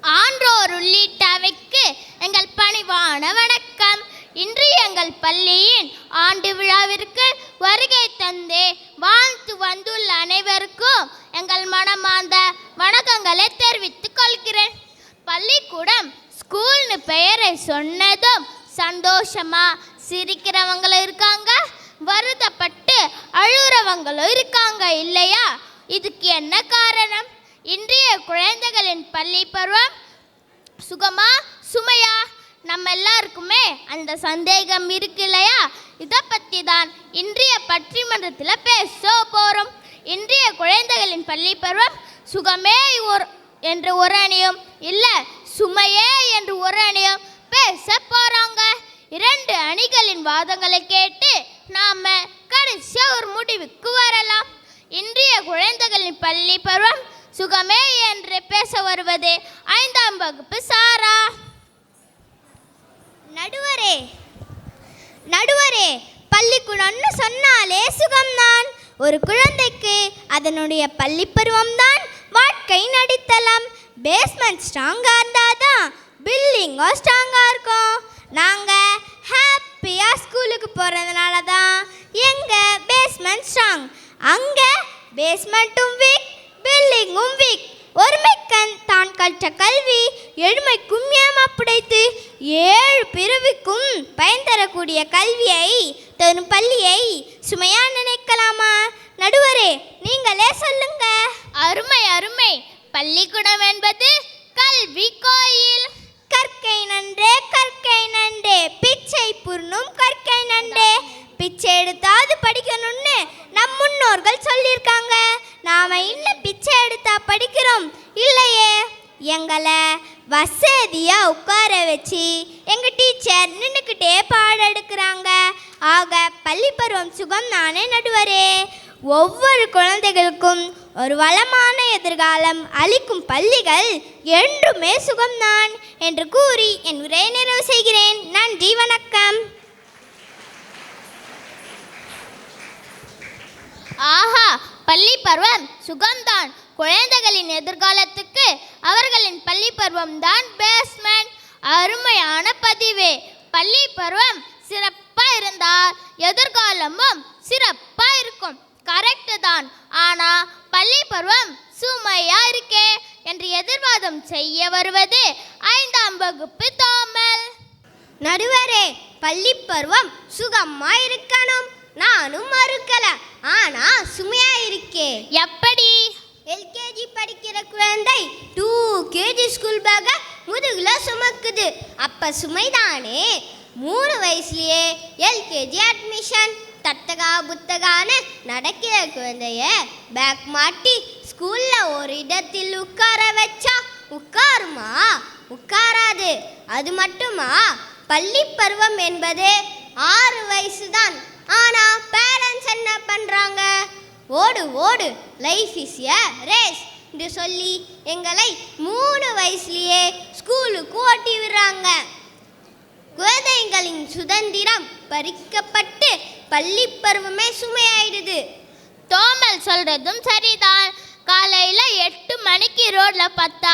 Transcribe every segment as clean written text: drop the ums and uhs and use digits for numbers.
ஆன்றோர் உள்ளிட்ட அவைக்கு எங்கள் பணிவான வணக்கம். இன்று எங்கள் பள்ளியின் ஆண்டு விழாவிற்கு வருகை தந்து வாழ்த்து வந்துள்ள அனைவருக்கும் எங்கள் மனமார்ந்த வணக்கங்களை தெரிவித்துக் கொள்கிறேன். பள்ளிக்கூடம் ஸ்கூல்னு பெயரை சொன்னதும் சந்தோஷமா சிரிக்கிறவங்களும் இருக்காங்க, வருத்தப்பட்டு அழுகிறவங்களும் இருக்காங்க இல்லையா? இதுக்கு என்ன காரணம்? இன்றைய குழந்தைகளின் பள்ளி பருவம் சுகமா சுமையா? நம்ம எல்லாருக்குமே அந்த சந்தேகம் இருக்கு இல்லையா? இதை பற்றி தான் இன்றைய பட்டிமன்றத்தில் பேச போகிறோம். இன்றைய குழந்தைகளின் பள்ளி பருவம் சுகமே என்று ஒரு அணியும் இல்லை சுமையே என்று ஒரு அணியும் பேச போகிறாங்க. இரண்டு அணிகளின் வாதங்களை கேட்டு நாம் கடைசியாக ஒரு முடிவுக்கு வரலாம். இன்றைய குழந்தைகளின் பள்ளி பருவம் சுகமே என்று பேச வருவது 5ஆம் வகுப்பு சாரா. நடுவரே, பள்ளிக்கூடம்னு சொன்னாலே சுகம்தான். ஒரு குழந்தைக்கு அதனுடைய பள்ளி பருவம்தான் வாழ்க்கை நடித்தலாம். பேஸ்மெண்ட் ஸ்ட்ராங்காக இருந்தால் தான் பில்டிங்கும் ஸ்ட்ராங்காக இருக்கும். நாங்கள் ஹாப்பியாக ஸ்கூலுக்கு போகிறதுனால தான் எங்கள் பேஸ்மெண்ட் ஸ்ட்ராங். அங்கே பேஸ்மெண்ட்டும் வீக், பில்டிங்கும் வீக். ஒருமைக்கண் தான் கற்ற கல்வி எழுமைக்கும் ஏமாப்புடைத்து 7 பிரிவுக்கும் பயன் தரக்கூடிய கல்வியை தரும் பள்ளியை சுமையா நினைக்கலாமா? நடுவரே, நீங்களே சொல்லுங்க. அருமை அருமை. பள்ளிக்கூடம் என்பது கல்வி கோயில். கற்கை நன்றே பிச்சை புர்ணும் கற்கை நன்றே. பிச்சை எடுத்தாவது படிக்கணும்னு நம் முன்னோர்கள் சொல்லியிருக்காங்க. நாம் இன்னும் பிச்சை எடுத்தா படிக்கிறோம் இல்லையே. எங்களை வசதியாக உட்கார வச்சு எங்கள் டீச்சர் நின்றுக்கிட்டே பாடம் எடுக்கிறாங்க. ஆக பள்ளி பருவம் சுகம் தானே நடுவரே? ஒவ்வொரு குழந்தைகளுக்கும் ஒரு வளமான எதிர்காலம் அளிக்கும் பள்ளிகள் என்றுமே சுகம்தான் என்று கூறி என் உரையை நிறைவு செய்கிறேன். நன்றி, வணக்கம். ஆஹா, பள்ளி பருவம் சுகம்தான். குழந்தைகளின் எதிர்காலத்துக்கு அவர்களின் பள்ளி பருவம் தான் பேஸ்மெண்ட். அருமையான பதிவு. பள்ளி பருவம் சிறப்பாக இருந்தால் எதிர்காலமும் சிறப்பாக இருக்கும். கரெக்டு தான். ஆனால் பள்ளி பருவம் சுமையா இருக்கே என்று எதிர்வாதம் செய்ய வருவது 5ஆம் வகுப்பு தோமல். நடுவரே, பள்ளி பருவம் சுகமா இருக்கணும், நானும் மறுக்கல. ஆனா சுமையா இருக்கே. எப்படி? LKG படிக்கிற குழந்தை 2kg ஸ்கூல் பேக முதுகுல சுமக்குது. அப்ப சுமைதானே. 3 வயசுலயே LKG அட்மிஷன். தத்தகா புத்தகான்னு நடக்கிற குழந்தைய பேக் மாட்டி ஸ்கூல்ல ஒரு இடத்தில் உட்கார வச்சா உட்காருமா? உட்காராது. அது மட்டுமா? பள்ளி பருவம் என்பது 6 வயசு தான். ஆனா பேரண்ட்ஸ் என்ன பண்றாங்க? ஓடு ஓடு, லைஃப் இஸ் எ ரேஸ் என்று சொல்லி எங்களை 3 வயசுலயே ஸ்கூலுக்கு ஓட்டி விடுறாங்க. குழந்தைகளின் சுதந்திரம் பறிக்கப்பட்டு பள்ளி பருவமே சுமையாயிடுது. தோமல் சொல்றதும் சரிதான். காலையில் 8 மணிக்கு ரோட்டில் பார்த்தா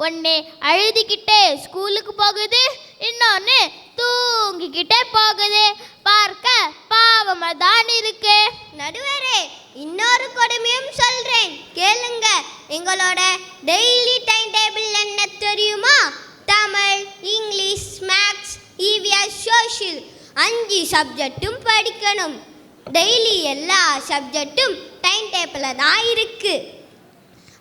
ஒன்று அழுதுகிட்டே ஸ்கூலுக்கு போகுது, இன்னொன்று தூங்கிக்கிட்டே போகுது. பார்க்க பாவமாக தான் இருக்கு. நடுவரே, இன்னொரு கொடுமையும் சொல்கிறேன் கேளுங்க. எங்களோட டெய்லி டைம் டேபிள் என்ன தெரியுமா? Tamil, English, maths, EVS, social 5 சப்ஜெக்டும் படிக்கணும். டெய்லி எல்லா சப்ஜெக்டும் டைம் டேபிளில் தான் இருக்குது.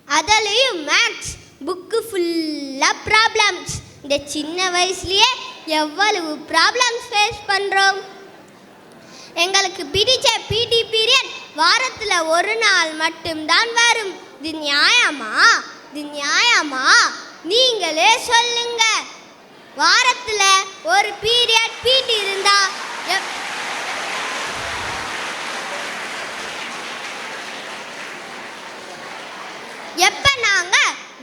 அதுலேயும் மேக்ஸ் புக்கு ஃபுல்லாக ப்ராப்ளம்ஸ். இந்த சின்ன வயசுலேயே எவ்வளவு ப்ராப்ளம்ஸ் ஃபேஸ் பண்ணுறோம். எங்களுக்கு பிடிச்ச PT பீரியட் வாரத்தில் 1 நாள் மட்டும்தான் வரும். இது நியாயமா? நீங்களே சொல்லுங்க. வாரத்தில் ஒரு பீரியட் PT இருந்தா எப்ப நாங்க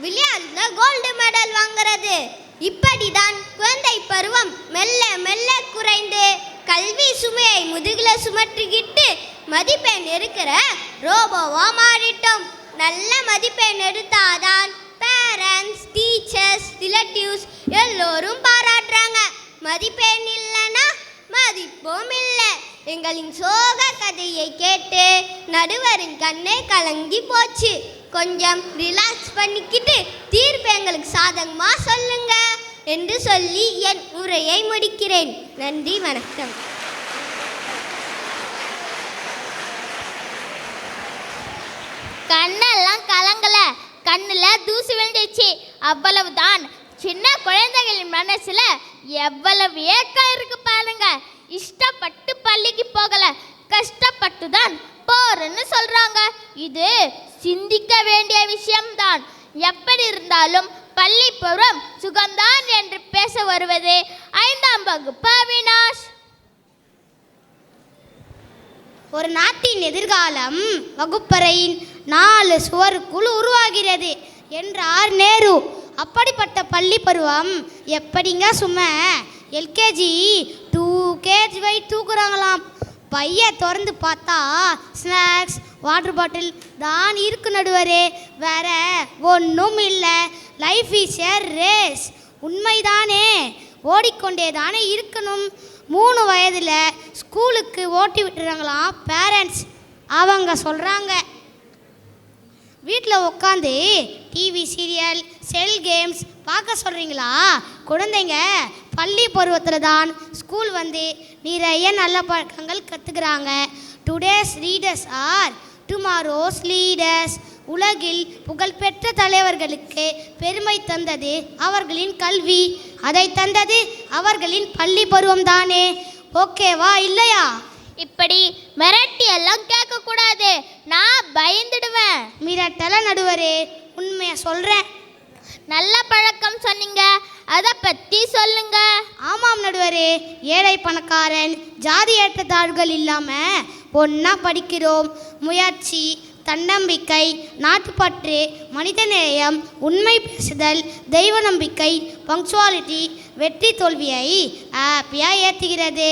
விளையாட்டுல கோல்டு மெடல் வாங்குறது? இப்படிதான் குழந்தை பருவம் மெல்ல மெல்ல குறைந்து கல்வி சுமையை முதுகுல சுமற்றிக்கிட்டு மதிப்பெண் இருக்கிற ரோபோவா மாறிட்டோம். நல்ல மதிப்பெண் எடுத்தாதான் பேரண்ட்ஸ், டீச்சர்ஸ், ரிலேட்டிவ்ஸ் எல்லோரும் பாராட்டுறாங்க. மதிப்பெண் இல்லைன்னா மதிப்பும் இல்லை. எங்களின் சோக கதையை கேட்டு நடுவரின் கண்ணே கலங்கி போச்சு. கொஞ்சம் ரிலாக்ஸ் பண்ணிக்கிட்டு தீர்ப்பு எங்களுக்கு சாதகமா சொல்லுங்க என்று சொல்லி என் உரையை முடிக்கிறேன். நன்றி, வணக்கம். கண்ணெல்லாம் கலங்கல, கண்ணுல தூசு விழுந்துச்சு, அவ்வளவுதான். சின்ன குழந்தைகளின் மனசுல எவ்வளவு ஏக்கம் இருக்கு பாருங்க. இஷ்டப்பட்டு பள்ளிக்கு போகல, கஷ்டப்பட்டு தான் போறேன்னு சொல்றாங்க. இது சிந்திக்க வேண்டிய விஷயம்தான். எப்படி இருந்தாலும் பள்ளி பருவம் சுகம்தான் என்று பேச வருவது 5ஆம் வகுப்பு அவினாஷ். ஒரு நாட்டின் எதிர்காலம் வகுப்பறையின் 4 சுவருக்குள் உருவாகிறது என்றார் நேரு. அப்படிப்பட்ட பள்ளி பருவம் எப்படிங்க சும்மா எல்கேஜி 2kg வெயிட் தூக்குறாங்களாம். பைய திறந்து பார்த்தா ஸ்நாக்ஸ், வாட்டர் பாட்டில் தான் இருக்கு நடுவரே, வேற ஒன்றும் இல்லை. Life is a race. உண்மைதானே, ஓடிக்கொண்டே தானே இருக்கணும். 3 வயதில் ஸ்கூலுக்கு ஓட்டி விட்டுறாங்களாம் பேரண்ட்ஸ். அவங்க சொல்கிறாங்க, வீட்டில் உட்காந்து டிவி சீரியல், செல் கேம்ஸ் பார்க்க சொல்கிறீங்களா? குழந்தைங்க பள்ளி பருவத்தில் தான் ஸ்கூல் வந்து நிறைய நல்ல பழக்கங்கள் கற்றுக்குறாங்க. Today's readers R tomorrow's leaders. உலகில் புகழ்பெற்ற தலைவர்களுக்கு பெருமை தந்தது அவர்களின் கல்வி. அதை தந்தது அவர்களின் பள்ளி பருவம் தானே. ஓகேவா இல்லையா? இப்படி மிரட்டி எல்லாம் கேட்க கூடாது, நான் பயந்துடுவேன். மிரட்டல நடுவரே, உண்மையை சொல்கிறேன். நல்ல பழக்கம் சொன்னீங்க, அதை பற்றி சொல்லுங்க. ஆமாம் நடுவரே, ஏழை பணக்காரன் ஜாதி ஏற்றத்தாழ்வுகள் இல்லாமல் ஒன்றா படிக்கிறோம். முயற்சி, தன்னம்பிக்கை, நாட்டுப்பற்று, மனிதநேயம், உண்மை பேசுதல், தெய்வ நம்பிக்கை, பங்க்சுவாலிட்டி வெற்றி தோல்வியை ஹாப்பியாக ஏற்றுகிறது.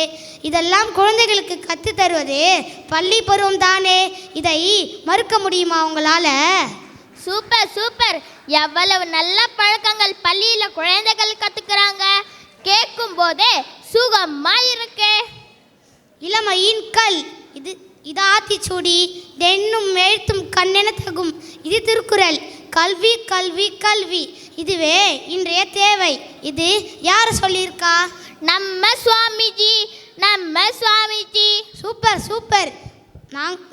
இதெல்லாம் குழந்தைகளுக்கு கற்றுத் தருவது பள்ளி பருவம் தானே. இதை மறுக்க முடியுமா உங்களால்? Super super. எவ்வளவு நல்ல பழக்கங்கள் பள்ளியில் குழந்தைகள் கற்றுக்கிறாங்க. கேட்கும் போதே சுகமா இருக்கு. இளமையின் கல் இது ஆத்திச்சூடி, தென்னும் எழுத்தும் கண்ணென தகும். இது திருக்குறள். கல்வி கல்வி கல்வி, இதுவே இன்றைய தேவை. இது யார் சொல்லியிருக்கா? நம்ம சுவாமிஜி, நம்ம சுவாமிஜி. Super super.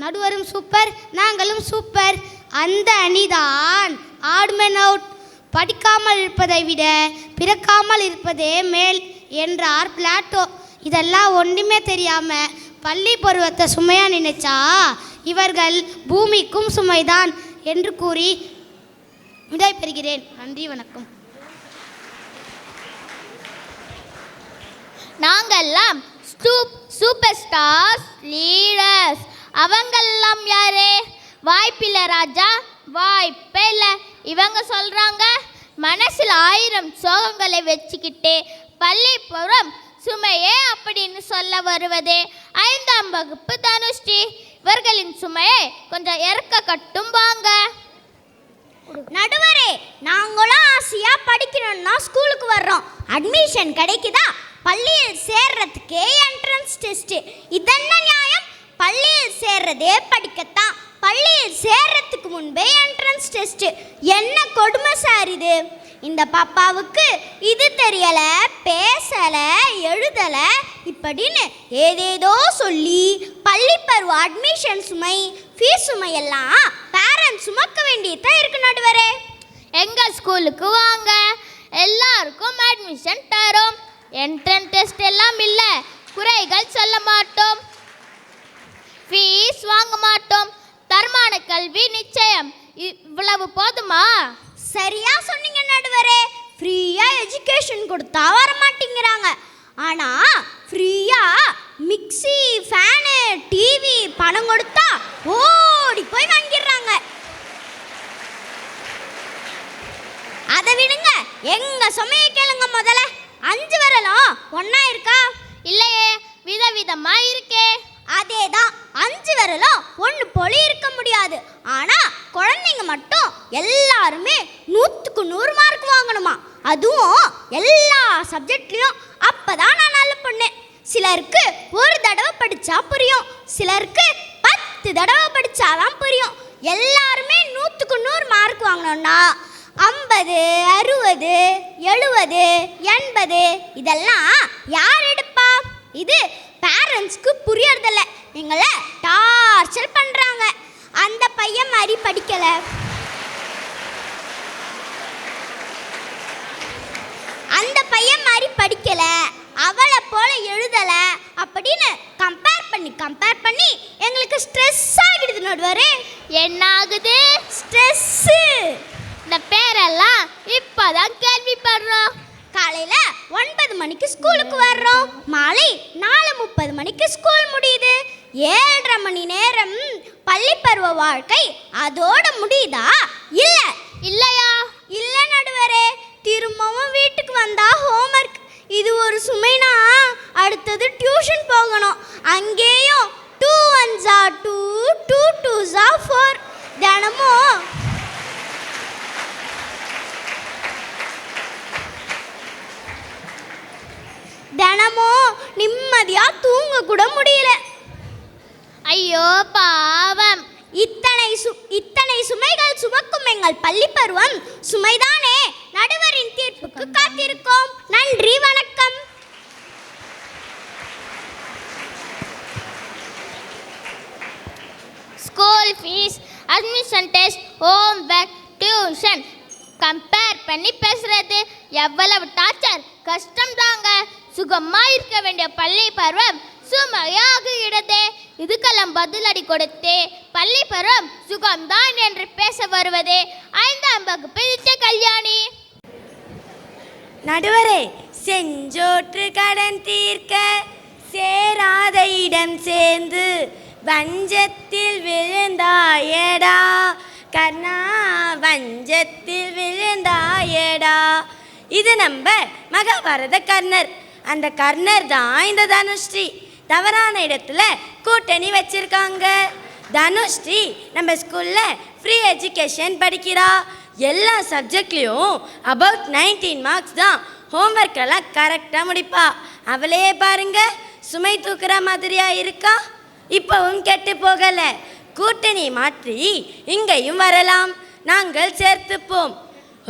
நடுவரும் சூப்பர், நாங்களும் சூப்பர். அந்த அணிதான் ஆட்மன் அவுட். படிக்காமல் இருப்பதை விட பிறக்காமல் இருப்பதே மேல் என்றார் பிளாட்டோ. இதெல்லாம் ஒன்றுமே தெரியாமல் பள்ளி பருவத்தை சுமையாக நினைச்சா இவர்கள் பூமிக்கும் சுமைதான் என்று கூறி விடை பெறுகிறேன். நன்றி, வணக்கம். நாங்கெல்லாம் சூப்பர் ஸ்டார்ஸ், லீடர்ஸ். அவங்கெல்லாம் யாரு? வாய்ப்பில்லை ராஜா, வாய்ப்பே இல்லை. இவங்க சொல்கிறாங்க, மனசில் 1000 சோகங்களை வச்சுக்கிட்டு பள்ளி பருவம் சுமையே அப்படின்னு சொல்ல வருவது 5ஆம் வகுப்பு தனுஸ்ரீ. இவர்களின் சுமையை கொஞ்சம் இறக்க கட்டும் வாங்க. நடுவரே, நாங்களும் ஆசையாக படிக்கணும்னா ஸ்கூலுக்கு வர்றோம். அட்மிஷன் கிடைக்குதா? பள்ளியில் சேர்றதுக்கே என்ட்ரன்ஸ் டெஸ்ட்டு. இதென்ன நியாயம்? பள்ளியில் சேர்றதே படிக்கத்தான். பள்ளியில் சேர்றதுக்கு முன்பே என்ட்ரன்ஸ் டெஸ்ட்டு. என்ன கொடுமை சார் இது! இந்த பாப்பாவுக்கு இது தெரியலை, பேசலை, எழுதலை இப்படின்னு ஏதேதோ சொல்லி பள்ளி பருவ அட்மிஷன் சுமை, ஃபீஸ் சுமையெல்லாம் பேரண்ட்ஸ் சுமக்க வேண்டியதான் இருக்கு நடுவரே. எங்கள் ஸ்கூலுக்கு வாங்க, எல்லாருக்கும் அட்மிஷன் தரோம். என்ட்ரன்ஸ் டெஸ்ட் எல்லாம் இல்லை, குறைகள் சொல்ல மாட்டோம், ஃபீஸ் வாங்க மாட்டோம், தரமான கல்வி நிச்சயம். இவ்வளவு போதுமா? சரியா சொன்னீங்க நடுவரே. ஃப்ரீயாக எஜுகேஷன் கொடுத்தா வர மாட்டேங்கிறாங்க. ஆனால் ஃப்ரீயாக மிக்சி, ஃபேனு, டிவி பணம் கொடுத்தா ஓடி போய் வாங்கிடுறாங்க. அதை விடுங்க, எங்கள் சுமையை கேளுங்க முதல்ல. 5 விரலும் ஒன்றா இருக்கா? இல்லையே, விதவிதமாக இருக்கே. அதே தான், 5 விரலும் ஒன்று போல இருக்க முடியாது. ஆனால் குழந்தைங்க மட்டும் எல்லாருமே 100க்கு 100 மார்க் வாங்கணுமா, அதுவும் எல்லா சப்ஜெக்ட்லேயும். அப்போ தான் நான் நல்ல பொண்ணு. சிலருக்கு ஒரு தடவை படித்தா புரியும், சிலருக்கு 10 தடவை படித்தாதான் புரியும். எல்லாருமே 100க்கு 100 மார்க் வாங்கணும்னா 50, 60, 70, 80 இதெல்லாம் யார் எடுப்பா? இது பேரண்ட்ஸ்க்கு புரியறதில்ல. எங்களை டார்ச்சர் பண்ணுறாங்க. அந்த பையன் மாதிரி படிக்கலை, அந்த பையன் மாதிரி படிக்கலை, அவளை போல எழுதலை அப்படின்னு கம்பேர் பண்ணி எங்களுக்கு ஸ்ட்ரெஸ் ஆகிடுது நடுவரே. என்ன ஆகுது? ஸ்ட்ரெஸ்ஸு. இந்த பேரெல்லாம் இப்போதான் கேள்விப்படுறோம். காலையில் 9 மணிக்கு ஸ்கூலுக்கு வர்றோம், மாலை 4:30 மணிக்கு ஸ்கூல் முடியுது. 7.5 மணி நேரம் பள்ளி பருவ வாழ்க்கை அதோட முடியுதா? இல்லையா? இல்லை நடுவரே. திரும்பவும் வீட்டுக்கு வந்தா ஹோம்ஒர்க். இது ஒரு சுமைனா அடுத்தது டியூஷன் போகணும். அங்கேயும் 2 1s are 2, 2 2s are 4. தினமும் நிம்மதியாக தூங்க கூட முடியல. ஐயோ பாவம். இத்தனை சுமைகள் சுமக்கும் எங்கள் பள்ளி பருவம் சுமைதானே. நடுவரின் தீர்ப்புக்கு காத்திருக்கோம். நன்றி, வணக்கம். School fees, admission test, home work, tuition compare பண்ணி பேசுறது எவ்வளவு டார்ச்சர். கஷ்டம் தாங்க. சுகமா இருக்க வேண்டிய பள்ளி பருவம் சுமையாகுகிறது. இதுக்கெல்லாம் பதிலடி கொடுத்து பள்ளி பருவம் சுகம்தான் என்று பேச வருவது 5ஆம் வகுப்பு நிச்சய கல்யாணி. நடுவரே, செஞ்சோற்று கடன் தீர்க்க சேராத இடம் சேர்ந்து வஞ்சத்தில் விழுந்தாயடா கர்ணா, வஞ்சத்தில் விழுந்தாயடா. இது நம்ம மகாபாரத கர்ணர். அந்த கர்ணர் தான் இந்த தனுஸ்ரீ. தவறான இடத்துல கூட்டணி வச்சிருக்காங்க. தனுஸ்ரீ நம்ம ஸ்கூலில் ஃப்ரீ எஜுகேஷன் படிக்கிறா. எல்லா சப்ஜெக்ட்லேயும் அபவுட் 19 மார்க்ஸ் தான். ஹோம்ஒர்க்கெல்லாம் கரெக்டாக முடிப்பா. அவளே பாருங்க, சுமை தூக்குற மாதிரியா இருக்கா. இப்போவும் கெட்டு போகலை. கூட்டணி மாற்றி இங்கேயும் வரலாம். நாங்கள் சேர்த்துப்போம்.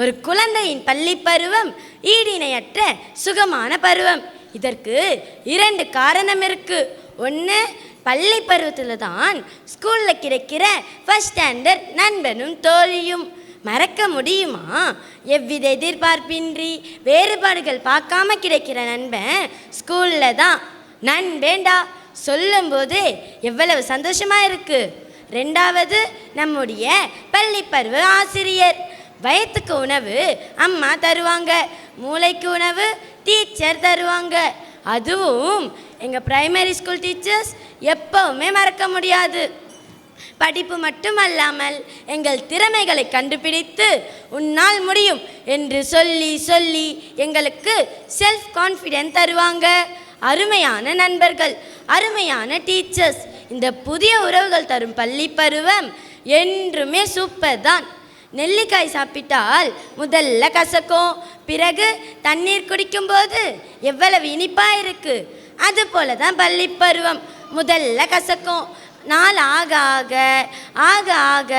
ஒரு குழந்தையின் பள்ளி பருவம் ஈடிணையற்ற சுகமான பருவம். இதற்கு 2 காரணம் இருக்கு. ஒன்று, பள்ளி பருவத்தில் தான் ஸ்கூலில் கிடைக்கிற ஃபர்ஸ்ட் ஸ்டாண்டர்ட் நண்பனும் தோழியும். மறக்க முடியுமா? எவ்வித எதிர்பார்ப்பின்றி வேறுபாடுகள் பார்க்காம கிடைக்கிற நண்பன் ஸ்கூலில் தான். நண்பேண்டா சொல்லும்போது எவ்வளவு சந்தோஷமாக இருக்குது. 2வது, நம்முடைய பள்ளி பருவ ஆசிரியர். வயத்துக்கு உணவு அம்மா தருவாங்க, மூளைக்கு உணவு டீச்சர் தருவாங்க. அதுவும் எங்கள் ப்ரைமரி ஸ்கூல் டீச்சர்ஸ் எப்போவுமே மறக்க முடியாது. படிப்பு மட்டுமல்லாமல் எங்கள் திறமைகளை கண்டுபிடித்து உன்னால் முடியும் என்று சொல்லி சொல்லி எங்களுக்கு செல்ஃப் கான்ஃபிடென்ஸ் தருவாங்க. அருமையான நண்பர்கள், அருமையான டீச்சர்ஸ். இந்த புதிய உறவுகள் தரும் பள்ளி பருவம் என்றுமே சூப்பர் தான். நெல்லிக்காய் சாப்பிட்டால் முதல்ல கசக்கும், பிறகு தண்ணீர் குடிக்கும்போது எவ்வளவு இனிப்பாக இருக்குது. அதுபோல தான் பள்ளி பருவம். முதல்ல கசக்கும், நாள் ஆக ஆக ஆக ஆக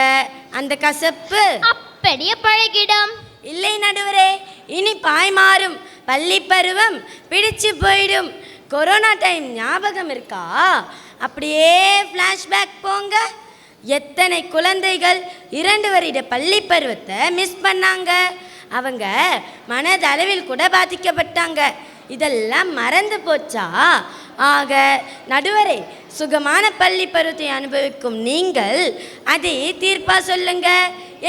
அந்த கசப்பு அப்படியே பழகிடும். இல்லை நடுவரே, இனிப்பாய் மாறும். பள்ளி பருவம் பிடிச்சு போயிடும். கொரோனா டைம் ஞாபகம் இருக்கா? அப்படியே ஃப்ளாஷ்பேக் போங்க. எத்தனை குழந்தைகள் 2 வருட பள்ளி பருவத்தை மிஸ் பண்ணாங்க. அவங்க மனதளவில் கூட பாதிக்கப்பட்டாங்க. இதெல்லாம் மறந்து போச்சா? ஆக நடுவரே, சுகமான பள்ளி பருவத்தை அனுபவிக்கும் நீங்கள் அதை தீர்ப்பா சொல்லுங்க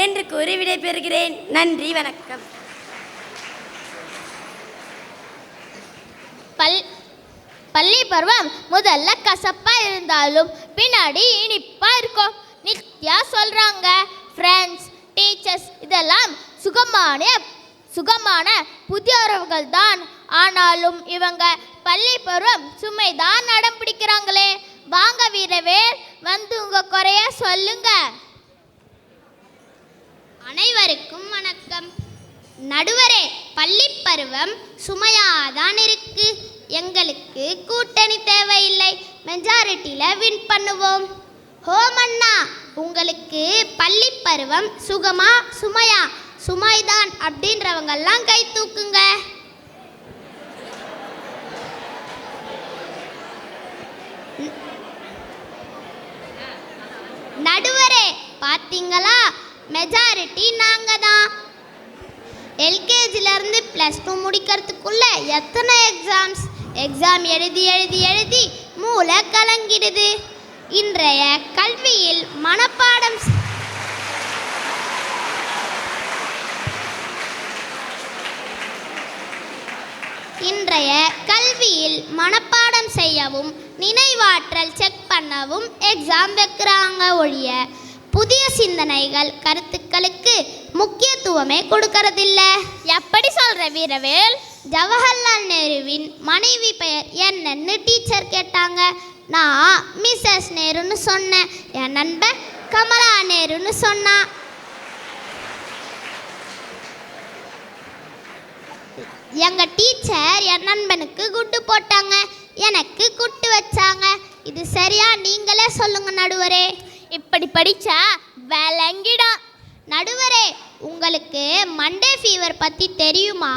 என்று கூறி விடைபெறுகிறேன். நன்றி, வணக்கம். பள்ளி பருவம் முதல்ல கசப்பா இருந்தாலும் பின்னாடி இனிப்பா இருக்கும். நித்யா சொல்றாங்க, ஃப்ரெண்ட்ஸ், டீச்சர்ஸ் இதெல்லாம் சுகமான புதிய உறவுகள் தான். ஆனாலும் இவங்க பள்ளி பருவம் சுமைதான் நடம் பிடிக்கிறாங்களே. வாங்க வீரவேல், வந்து உங்க குறைய சொல்லுங்க. நடுவரே, பள்ளி பருவம் சுமையாதான் இருக்கு. எங்களுக்கு கூட்டணி தேவையில்லை, மெஜாரிட்டியில் வின் பண்ணுவோம். ஹோமண்ணா, உங்களுக்கு பள்ளி பருவம் சுகமா சுமையா? சுமைதான் அப்படின்றவங்கெல்லாம் கை தூக்குங்க. நடுவரே, பார்த்தீங்களா, மெஜாரிட்டி நாங்கள் தான். எல்கேஜிலேருந்து +2 முடிக்கிறதுக்குள்ள எத்தனை எக்ஸாம் எழுதி எழுதி எழுதி மூளை கலங்கிடுது. இன்றைய கல்வியில் மனப்பாடம் செய்யவும் நினைவாற்றல் செக் பண்ணவும் எக்ஸாம் வைக்கிறாங்க ஒழிய புதிய சிந்தனைகள் கருத்துக்களுக்கு முக்கியத்துவமே கொடுக்கறதில்ல. எப்படி சொல்ற வீரவேல்? ஜவஹர்லால் நேருவின் மனைவி பெயர் என்னன்னு டீச்சர் கேட்டாங்க. நான் மிஸ்ஸஸ் நேருன்னு சொன்னேன். என் நண்பன் கமலா நேருன்னு சொன்னான். எங்க டீச்சர் என் நண்பனுக்கு குட்டு போட்டாங்க, எனக்கு குட்டு வச்சாங்க. இது சரியா? நீங்களே சொல்லுங்க நடுவரே. இப்படி படிச்சா விளங்கிடா. நடுவரே, உங்களுக்கு மண்டே ஃபீவர் பற்றி தெரியுமா?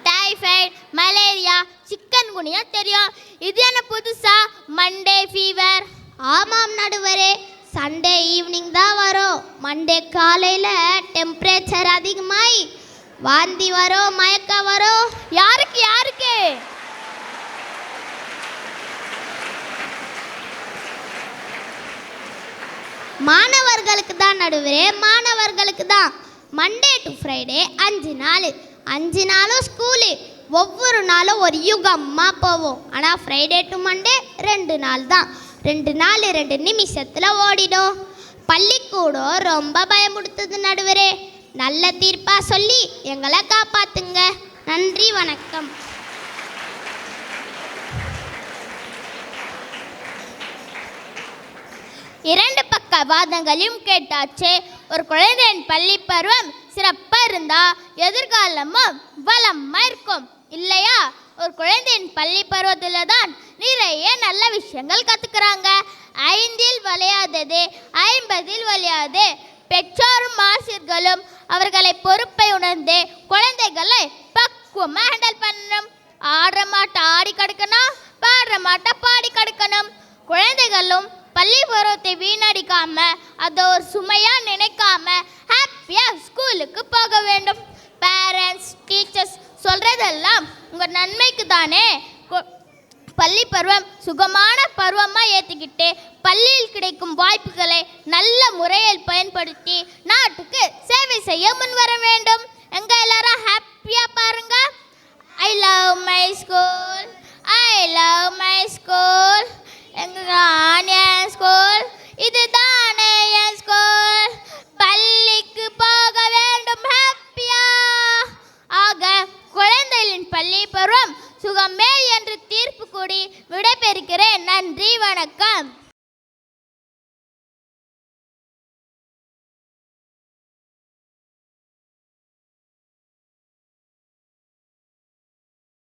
டைஃபாய்டு, மலேரியா, சிக்கன் குனியா தெரியும். இது என்ன புதுசா மண்டே ஃபீவர்? ஆமாம் நடுவரே, சண்டே ஈவினிங் தான் வரும். மண்டே காலையில் டெம்பரேச்சர் அதிகமாகி வாந்தி வரும், மயக்கம் வரும். யாருக்கு? மாணவர்களுக்கு தான் நடுவரே, மாணவர்களுக்கு தான். மண்டே டு ஃப்ரைடே 5 நாள், 5 நாளும் ஸ்கூலு. ஒவ்வொரு நாளும் ஒரு யுகமாக போவோம். ஆனால் ஃப்ரைடே டு மண்டே 2 நாள் தான். 2 நாள் 2 நிமிஷத்தில் ஓடிடும். பள்ளிக்கூடம் ரொம்ப பயமுடுத்துது நடுவரே. நல்ல தீர்ப்பாக சொல்லி எங்களை காப்பாற்றுங்க. நன்றி, வணக்கம். இரண்டு பக்க வாதங்களையும் கேட்டாச்சு. ஒரு குழந்தையின் பள்ளி பருவம் சிறப்பாக இருந்தால் எதிர்காலமும் வளமாக இருக்கும் இல்லையா? ஒரு குழந்தையின் பள்ளி பருவத்தில் தான் நிறைய நல்ல விஷயங்கள் கற்றுக்குறாங்க. 5இல் விளையாதது 50இல் விளையாது. பெற்றோரும் ஆசிரியர்களும் அவர்களை பொறுப்பை உணர்ந்து குழந்தைகளை பக்குவமாக ஹேண்டில் பண்ணணும். ஆடுற மாட்டை ஆடி கிடக்கணும், பாடுற மாட்டை பாடி கிடக்கணும். குழந்தைகளும் பள்ளி பருவத்தை வீணடிக்காம அதை ஒரு சுமையாக நினைக்காம ஹாப்பியாக ஸ்கூலுக்கு போக வேண்டும். பேரண்ட்ஸ், டீச்சர்ஸ் சொல்கிறதெல்லாம் உங்கள் நன்மைக்கு தானே. பள்ளி பருவம் சுகமான பருவமாக ஏற்றுக்கிட்டு பள்ளியில் கிடைக்கும் வாய்ப்புகளை நல்ல முறையில் பயன்படுத்தி நாட்டுக்கு சேவை செய்ய முன்வர வேண்டும். எங்கள் எல்லாரும் ஹாப்பியாக பாருங்க. I love my school, I love my school, N school இதுதானே என் ஸ்கூல். பள்ளிக்கு போக வேண்டும் ஹாப்பியா. ஆக குழந்தைகளின் பள்ளி பருவம் சுகமே என்று தீர்ப்பு கூடி விடைபெறுகிறேன். நன்றி, வணக்கம்.